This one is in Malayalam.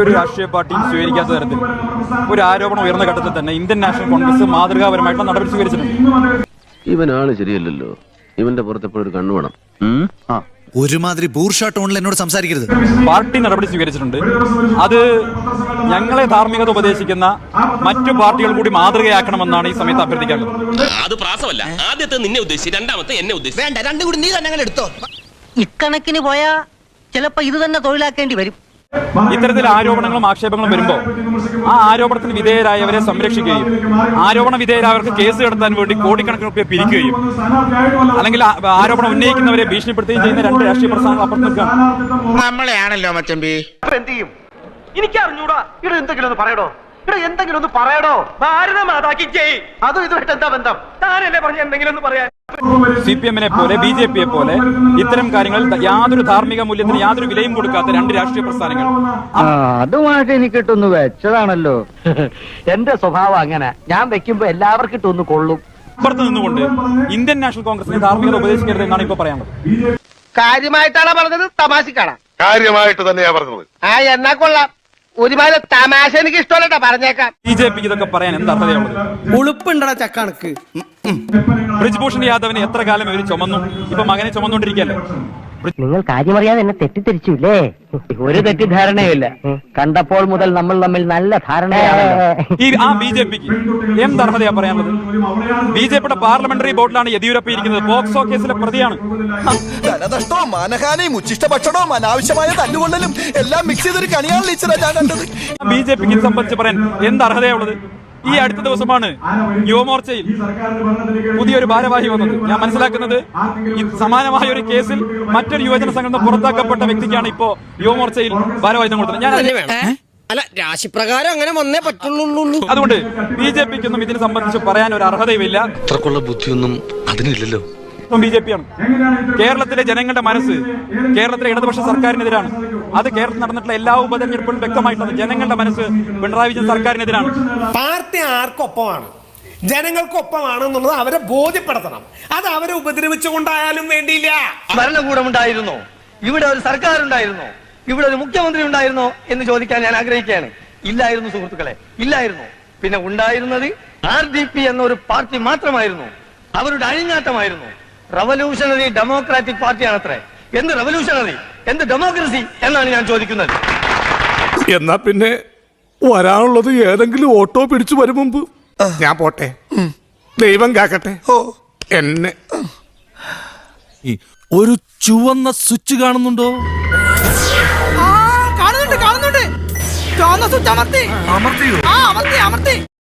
ഒരു രാഷ്ട്രീയ പാർട്ടിയും സ്വീകരിക്കാത്ത തരത്തിൽ ഒരു ആരോപണം ഉയർന്ന ഘട്ടത്തിൽ തന്നെ ഇന്ത്യൻ നാഷണൽ കോൺഗ്രസ് മാതൃകാപരമായിട്ടുള്ള നടപടി സ്വീകരിച്ചിട്ടുണ്ട്. ഇവനാണ് ശരിയല്ലല്ലോ, ഇവന്റെ പുറത്തെപ്പോഴും ഒരു കണ്ണുവേണം. ഒരുമാതിരി ബൂർഷ ടോണിൽ എന്നോട് സംസാരിക്കരുത്. പാർട്ടി നടപടി സ്വീകരിച്ചിട്ടുണ്ട്. അത് ഞങ്ങളെ ധാർമ്മികത ഉപദേശിക്കുന്ന മറ്റു പാർട്ടികൾ കൂടി മാതൃകയാക്കണമെന്നാണ് ഈ സമയത്ത് അഭ്യർത്ഥിക്കാനുള്ളത്. അത് പ്രാസമല്ല. ആദ്യത്തെ നിന്നെ ഉദ്ദേശിച്ച്, രണ്ടാമത്തെ എന്നെ ഉദ്ദേശിച്ചു. വേണ്ട, രണ്ടും കൂടി നീ തന്നെ അങ്ങനെ എടുത്തോ. ഇക്കണക്കിന് പോയാ ചിലപ്പോ ഇത് തന്നെ തൊഴിലാക്കേണ്ടി വരും. ഇത്തരത്തിൽ ആരോപണങ്ങളും ആക്ഷേപങ്ങളും വരുമ്പോൾ ആ ആരോപണത്തിന് വിധേയരായവരെ സംരക്ഷിക്കുകയും ആരോപണ വിധേയരായവർക്ക് കേസ് കടത്താൻ വേണ്ടി കോടിക്കണക്കിന് രൂപ പിരിക്കുകയും അല്ലെങ്കിൽ ആരോപണം ഉന്നയിക്കുന്നവരെ ഭീഷണിപ്പെടുത്തുകയും ചെയ്യുന്ന രണ്ട് രാഷ്ട്രീയ പ്രസ്ഥാനങ്ങൾ അപ്പുറത്ത് നിൽക്കുകയാണ്. നമ്മളെയാണല്ലോ മച്ചമ്പി. എന്ത് ചെയ്യും എനിക്ക് അറിഞ്ഞൂടാ. ഇവിടെ എന്തെങ്കിലും ഒന്ന് പറയടോ, ഇവിടെ എന്തെങ്കിലും ഒന്ന് പറയടോ. ഭാരത മാതാക്കി ജയ്. അതും ഇതുമായിട്ട് എന്താ ബന്ധം? താനല്ലേ പറഞ്ഞ എന്തെങ്കിലും ഒന്ന് പറയാൻ. CPM-നെ പോലെ BJP-യെ പോലെ ഇത്തരം കാര്യങ്ങളിൽ യാതൊരു ധാർമ്മിക മൂല്യത്തിന് യാതൊരു വിലയും കൊടുക്കാത്ത രണ്ട് രാഷ്ട്രീയ പ്രസ്ഥാനങ്ങൾ. അതുമായിട്ട് എനിക്ക് ഇട്ടൊന്ന് വെച്ചതാണല്ലോ. എന്റെ സ്വഭാവം അങ്ങനെ, ഞാൻ വെക്കുമ്പോ എല്ലാവർക്കും ഇട്ടൊന്ന് കൊള്ളും. അപ്പുറത്ത് നിന്നുകൊണ്ട് ഇന്ത്യൻ നാഷണൽ കോൺഗ്രസിനെ ധാർമ്മികത ഉപദേശിക്കരുത് എന്നാണ് ഇപ്പൊ പറയാനുള്ളത്. കാര്യമായിട്ടാണോ പറഞ്ഞത്, തമാശക്കാണോ? കാര്യമായിട്ട് തന്നെയാ പറഞ്ഞത്. എന്നാ കൊള്ളാം. ഒരുപാട് തമാശ എനിക്ക് ഇഷ്ടമല്ലട്ടോ, പറഞ്ഞേക്കാം. BJP-ക്ക് ഇതൊക്കെ പറയാൻ എന്ത് അർഹതയുള്ളത്? ഉളുപ്പുണ്ടടാ ചക്കണക്ക്. ബ്രിജ്ഭൂഷൺ യാദവിനെ എത്ര കാലം ഇവർ ചുമന്നു, ഇപ്പൊ മകനെ ചുമന്നുകൊണ്ടിരിക്കല്ലേ. നിങ്ങൾ കാര്യമറിയാതെ എന്നെ തെറ്റിദ്ധരിച്ചില്ലേ? ഒരു തെറ്റിദ്ധാരണയുമില്ല. കണ്ടപ്പോൾ മുതൽ നമ്മൾ തമ്മിൽ നല്ല ധാരണയാണ്. ആ BJP-ക്ക് എന്ത് അർഹതയാ പറയാനുള്ളത്? BJP-യുടെ പാർലമെന്ററി ബോർഡിലാണ് യെദ്യൂരപ്പ ഇരിക്കുന്നത്. പോക്സോ കേസിലെ പ്രതിയാണ്. ധനനഷ്ടവും മാനഹാനിയും ഉച്ചിഷ്ട ഭക്ഷണവും അനാവശ്യമായ തല്ലുകൊള്ളലും എല്ലാം മിക്സ് ചെയ്തൊരു കണിയാണ് ടീച്ചറെ ഞാൻ കണ്ടത്. BJP-ക്ക് സംബന്ധിച്ച് പറയാൻ എന്ത് അർഹതയുള്ളത്? ഈ അടുത്ത ദിവസമാണ് യുവമോർച്ചയിൽ പുതിയൊരു ഭാരവാഹി വന്നത്. ഞാൻ മനസ്സിലാക്കുന്നത് സമാനമായ ഒരു കേസിൽ മറ്റൊരു യുവജന സംഘടന പുറത്താക്കപ്പെട്ട വ്യക്തിക്കാണ് ഇപ്പോ യുവമോർച്ചയിൽ ഭാരവാഹിത്വം കൊടുത്തത്. ഞാൻ അല്ല, രാശിപ്രകാരം അങ്ങനെ വന്നേ പറ്റുള്ളൂ. അതുകൊണ്ട് BJP-ക്കൊന്നും ഇതിനെ സംബന്ധിച്ച് പറയാൻ ഒരു അർഹതയുമില്ല. അത്രക്കുള്ള ബുദ്ധിയൊന്നും അതിനില്ലല്ലോ. BJP-യാണ്. കേരളത്തിലെ ജനങ്ങളുടെ മനസ്സ് കേരളത്തിലെ ഇടതുപക്ഷ സർക്കാരിനെതിരാണ്. അത് കേരളത്തിൽ നടന്നിട്ടുള്ള എല്ലാ ഉപതെരഞ്ഞെടുപ്പുകളും വ്യക്തമായിട്ടാണ് ജനങ്ങളുടെ മനസ്സ് പിണറായി വിജയൻ സർക്കാരിനെതിരാണ്. പാർട്ടി ആർക്കൊപ്പമാണ്, ജനങ്ങൾക്കൊപ്പമാണ് എന്നുള്ളത് അവരെ ബോധ്യപ്പെടുത്തണം. അത് അവരെ ഉപദ്രവിച്ചുകൊണ്ടായാലും വേണ്ടിയില്ല. ഭരണകൂടമുണ്ടായിരുന്നോ? ഇവിടെ ഒരു സർക്കാർ ഉണ്ടായിരുന്നോ? ഇവിടെ ഒരു മുഖ്യമന്ത്രി ഉണ്ടായിരുന്നോ എന്ന് ചോദിക്കാൻ ഞാൻ ആഗ്രഹിക്കുകയാണ്. ഇല്ലായിരുന്നു സുഹൃത്തുക്കളെ, ഇല്ലായിരുന്നു. പിന്നെ ഉണ്ടായിരുന്നത് RDP എന്നൊരു പാർട്ടി മാത്രമായിരുന്നു. അവരുടെ അഴിഞ്ഞാട്ടമായിരുന്നു. Revolutionary democratic പാർട്ടിയാണത്രേ. എന്ത് റവല്യൂഷണറി, എന്ത് ഡെമോക്രസി എന്നാണ് ഞാൻ ചോദിക്കുന്നത്. എന്നാ പിന്നെ വരാനുള്ളത് ഏതെങ്കിലും ഓട്ടോ പിടിച്ചു വരും മുമ്പ് ഞാൻ പോട്ടെ. ദൈവം കാക്കട്ടെ എന്നെ. ഒരു ചുവന്ന സ്വിച്ച് കാണുന്നുണ്ടോ? കാണുന്നുണ്ട്. ചുവന്ന സ്വിച്ച് അമർത്തി. അമർത്തിയോ? അമർത്തി.